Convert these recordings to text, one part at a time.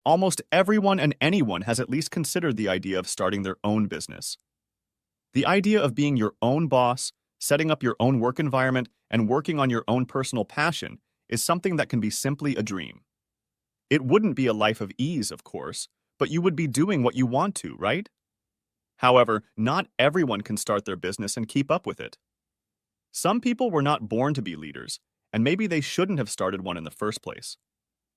Almost everyone and anyone has at least considered the idea of starting their own business. The idea of being your own boss, setting up your own work environment, and working on your own personal passion is something that can be simply a dream. It wouldn't be a life of ease, of course, but you would be doing what you want to, right? However, not everyone can start their business and keep up with it. Some people were not born to be leaders, and maybe they shouldn't have started one in the first place.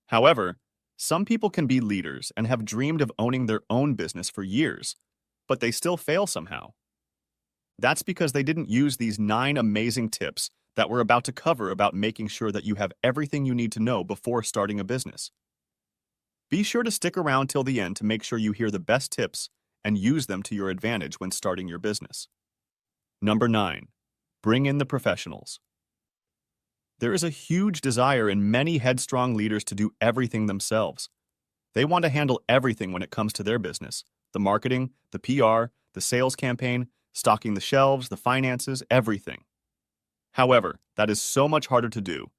However, some people can be leaders and have dreamed of owning their own business for years, but they still fail somehow. That's because they didn't use these 9 amazing tips that we're about to cover about making sure that you have everything you need to know before starting a business. Be sure to stick around till the end to make sure you hear the best tips and use them to your advantage when starting your business. Number 9. Bring in the professionals. There is a huge desire in many headstrong leaders to do everything themselves. They want to handle everything when it comes to their business: the marketing, the PR, the sales campaign, stocking the shelves, the finances, everything. However, that is so much harder to do,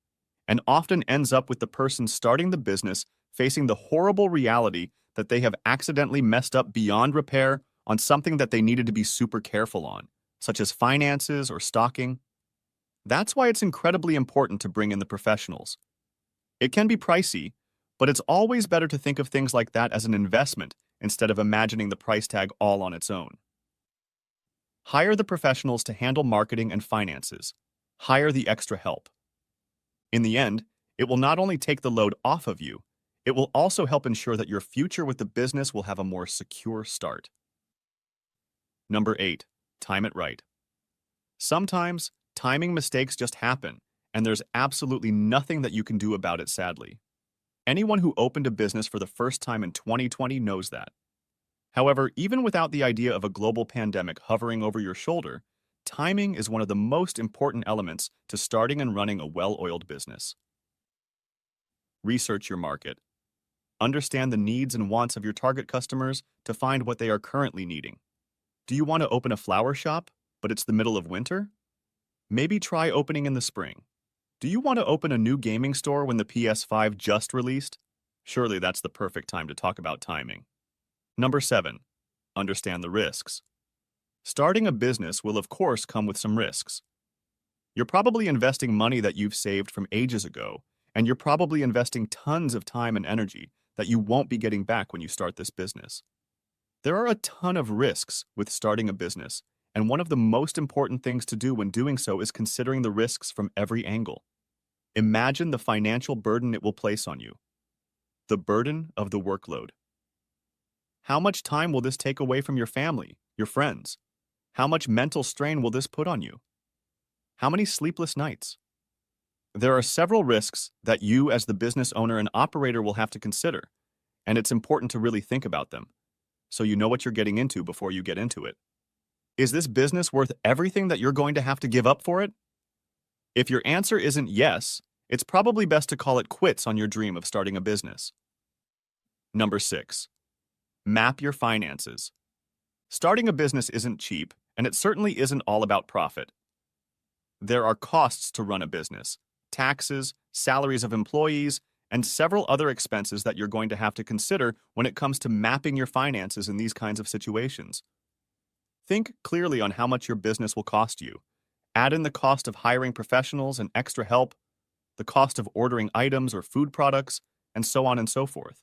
and often ends up with the person starting the business facing the horrible reality that they have accidentally messed up beyond repair on something that they needed to be super careful on, such as finances or stocking. That's why it's incredibly important to bring in the professionals. It can be pricey, but it's always better to think of things like that as an investment instead of imagining the price tag all on its own. Hire the professionals to handle marketing and finances. Hire the extra help. In the end, it will not only take the load off of you, it will also help ensure that your future with the business will have a more secure start. Number 8. Time it right. Sometimes, timing mistakes just happen, and there's absolutely nothing that you can do about it, sadly. Anyone who opened a business for the first time in 2020 knows that. However, even without the idea of a global pandemic hovering over your shoulder, timing is one of the most important elements to starting and running a well-oiled business. Research your market. Understand the needs and wants of your target customers to find what they are currently needing. Do you want to open a flower shop, but it's the middle of winter? Maybe try opening in the spring. Do you want to open a new gaming store when the PS5 just released? Surely that's the perfect time to talk about timing. Number 7. Understand the risks. Starting a business will of course come with some risks. You're probably investing money that you've saved from ages ago, and you're probably investing tons of time and energy that you won't be getting back when you start this business. There are a ton of risks with starting a business, and one of the most important things to do when doing so is considering the risks from every angle. Imagine the financial burden it will place on you. The burden of the workload. How much time will this take away from your family, your friends? How much mental strain will this put on you? How many sleepless nights? There are several risks that you as the business owner and operator will have to consider, and it's important to really think about them, so you know what you're getting into before you get into it. Is this business worth everything that you're going to have to give up for it? If your answer isn't yes, it's probably best to call it quits on your dream of starting a business. Number 6. Map your finances. Starting a business isn't cheap, and it certainly isn't all about profit. There are costs to run a business: taxes, salaries of employees, and several other expenses that you're going to have to consider when it comes to mapping your finances in these kinds of situations. Think clearly on how much your business will cost you. Add in the cost of hiring professionals and extra help, the cost of ordering items or food products, and so on and so forth.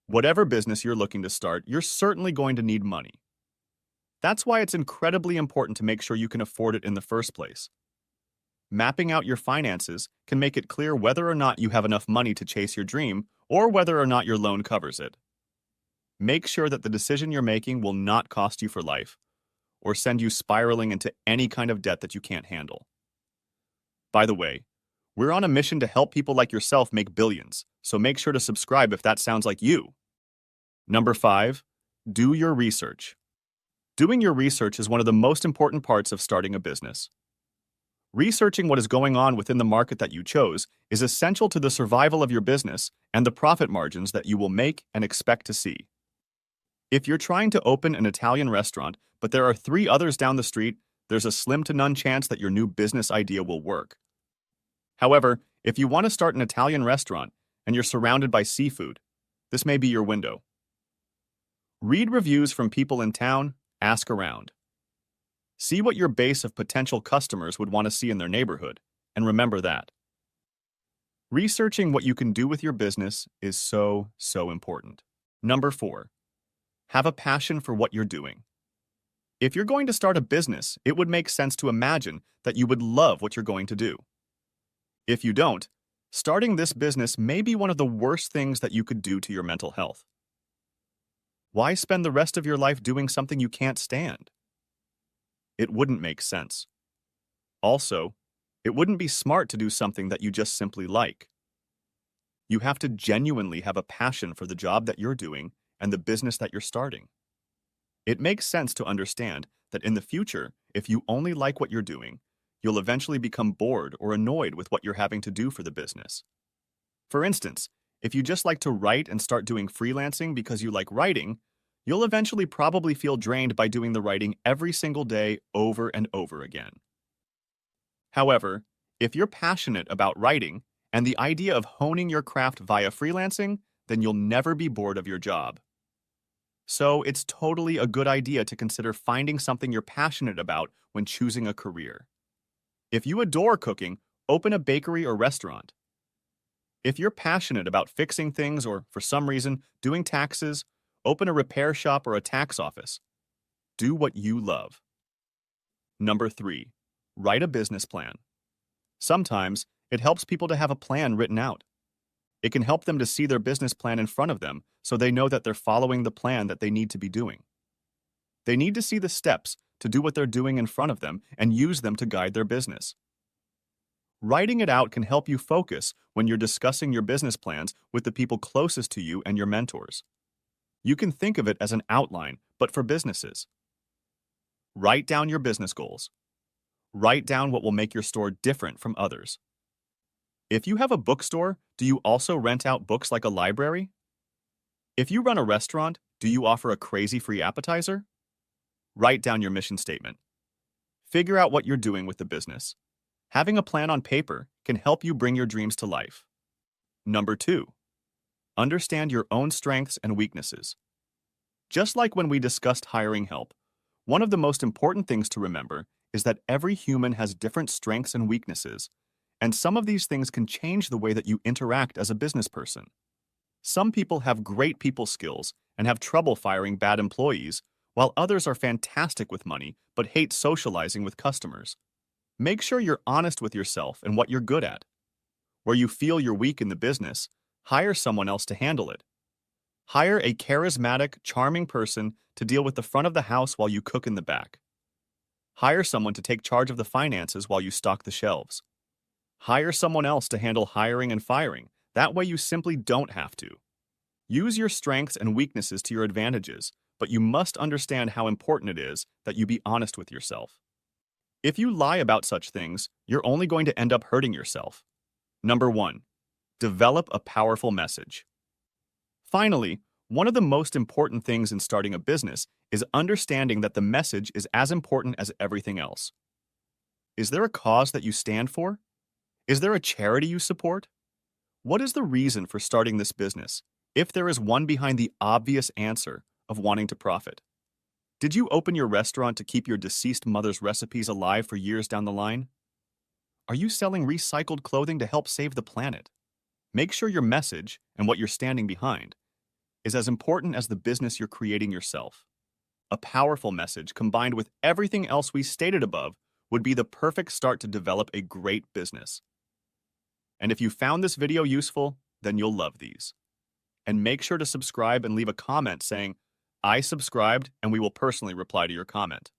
Whatever business you're looking to start, you're certainly going to need money. That's why it's incredibly important to make sure you can afford it in the first place. Mapping out your finances can make it clear whether or not you have enough money to chase your dream or whether or not your loan covers it. Make sure that the decision you're making will not cost you for life or send you spiraling into any kind of debt that you can't handle. By the way, we're on a mission to help people like yourself make billions, so make sure to subscribe if that sounds like you. Number 5, do your research. Doing your research is one of the most important parts of starting a business. Researching what is going on within the market that you chose is essential to the survival of your business and the profit margins that you will make and expect to see. If you're trying to open an Italian restaurant, but there are 3 others down the street, there's a slim to none chance that your new business idea will work. However, if you want to start an Italian restaurant and you're surrounded by seafood, This may be your window. Read reviews from people in town, ask around. See what your base of potential customers would want to see in their neighborhood, and remember that. Researching what you can do with your business is so important. Number 4, have a passion for what you're doing. If you're going to start a business, it would make sense to imagine that you would love what you're going to do. If you don't, starting this business may be one of the worst things that you could do to your mental health. Why spend the rest of your life doing something you can't stand? It wouldn't make sense. Also, it wouldn't be smart to do something that you just simply like. You have to genuinely have a passion for the job that you're doing and the business that you're starting. It makes sense to understand that in the future, if you only like what you're doing, you'll eventually become bored or annoyed with what you're having to do for the business. For instance, if you just like to write and start doing freelancing because you like writing, you'll eventually probably feel drained by doing the writing every single day over and over again. However, if you're passionate about writing and the idea of honing your craft via freelancing, then you'll never be bored of your job. So it's totally a good idea to consider finding something you're passionate about when choosing a career. If you adore cooking, open a bakery or restaurant. If you're passionate about fixing things or, for some reason, doing taxes, open a repair shop or a tax office. Do what you love. Number 3, write a business plan. Sometimes, it helps people to have a plan written out. It can help them to see their business plan in front of them so they know that they're following the plan that they need to be doing. They need to see the steps to do what they're doing in front of them and use them to guide their business. Writing it out can help you focus when you're discussing your business plans with the people closest to you and your mentors. You can think of it as an outline, but for businesses. Write down your business goals. Write down what will make your store different from others. If you have a bookstore, do you also rent out books like a library? If you run a restaurant, do you offer a crazy free appetizer? Write down your mission statement. Figure out what you're doing with the business. Having a plan on paper can help you bring your dreams to life. Number 2, understand your own strengths and weaknesses. Just like when we discussed hiring help, one of the most important things to remember is that every human has different strengths and weaknesses, and some of these things can change the way that you interact as a business person. Some people have great people skills and have trouble firing bad employees, while others are fantastic with money but hate socializing with customers. Make sure you're honest with yourself and what you're good at. Where you feel you're weak in the business, hire someone else to handle it. Hire a charismatic, charming person to deal with the front of the house while you cook in the back. Hire someone to take charge of the finances while you stock the shelves. Hire someone else to handle hiring and firing. That way you simply don't have to. Use your strengths and weaknesses to your advantages, but you must understand how important it is that you be honest with yourself. If you lie about such things, you're only going to end up hurting yourself. Number 1, develop a powerful message. Finally, one of the most important things in starting a business is understanding that the message is as important as everything else. Is there a cause that you stand for? Is there a charity you support? What is the reason for starting this business, if there is one behind the obvious answer of wanting to profit? Did you open your restaurant to keep your deceased mother's recipes alive for years down the line? Are you selling recycled clothing to help save the planet? Make sure your message and what you're standing behind is as important as the business you're creating yourself. A powerful message combined with everything else we stated above would be the perfect start to develop a great business. And if you found this video useful, then you'll love these. And make sure to subscribe and leave a comment saying, "I subscribed," and we will personally reply to your comment.